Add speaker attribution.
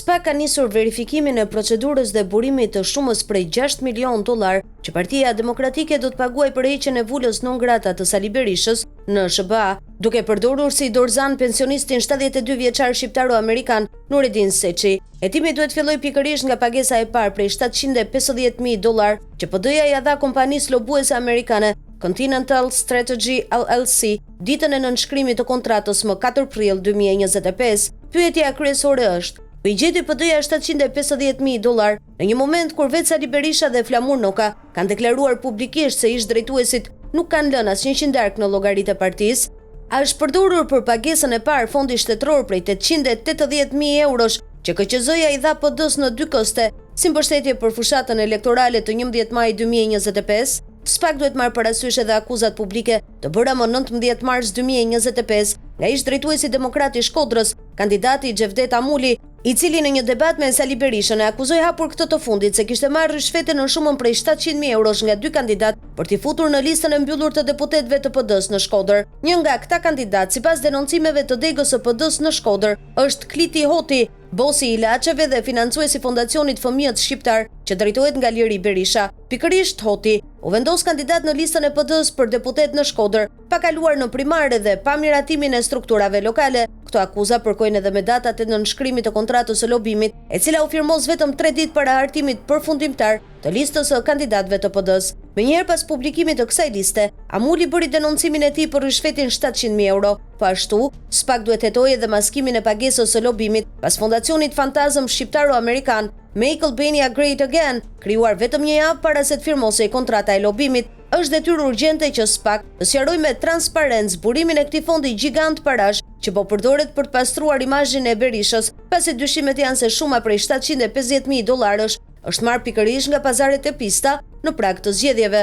Speaker 1: SPAK ka nisur verifikimin e procedurës dhe burimit të shumës prej 6 milion dollar që Partia Demokratike do të paguajë për heqjen e vulës non grata të Sali Berishës në SBA, duke përdorur si dorëzan pensionistin 72 vjeçar shqiptaro-amerikan Nureddin Seçi. Hetimi duhet filloj pikërisht nga pagesa e parë prej 750.000 dollar që PD-ja ja dha kompanisë lobuese amerikane Continental Strategy LLC ditën e nënshkrimit të kontratës më 4 prill 2025. Pyetja kryesore është: po i gjeti PD-ja 750.000 dollar në një moment kur vetë Sali Berisha dhe Flamur Noka kanë deklaruar publikisht se ish drejtuesit nuk kanë lënë asnjë qindark në llogaritë e partisë? A është përdorur për pagesën e parë fondi shtetëror prej 880.000 eurosh që KQZ-ja i dha PD-s në 2 koste, si mbështetje për fushatën elektorale të 11 maj 2025? SPAK duhet marrë parasysh edhe akuzat publike të bëra më 19 mars 2025 nga ish drejtuesi demokrat i Shkodrës, kandidati Xhevdet Amuli, i cili në një debat me Sali Berishën e akuzoi hapur këtë të fundit se kishte marrë rishfete në shumën prej 700.000 eurosh nga 2 kandidat për t'i futur në listën e mbyllur të deputetëve të PD-s në Shkodër. Një nga këta kandidat, sipas denoncimeve të degës së PD-s në Shkodër, është Kliti Hoti, bosi i ilaçeve dhe financuesi fondacionit Fëmijët Shqiptar, që drejtohet nga Liri Berisha. Pikërisht Hoti u vendos kandidat në listën e PD-s për deputet në Shkodër, pa kaluar në primare dhe pa miratimin e strukturave lokale. Këto akuza përkojnë edhe me datat e nënshkrimit të kontratës së lobimit, e cila u firmos vetëm 3 ditë para hartimit përfundimtar të listës së kandidatëve të PD-s. Menjëherë pas publikimit të kësaj liste, Amuli bëri denoncimin e tij për rishfetin 700.000 euro. Po ashtu, SPAK duhet hetojë edhe maskimin e pagesës së lobimit pas fondacionit fantazëm shqiptaro-amerikan Make Albania Great Again, krijuar vetëm një javë para se të firmosej kontrata e lobimit. Është detyrë urgjente që SPAK të sqarojë me transparencë burimin e këtij fondi gjigant parash që po përdoret për të pastruar imazhin e Berishës, pasi dyshimet janë se shuma prej 750.000 dollarësh është marrë pikërisht nga pazaret e pista në prag të zgjedhjeve.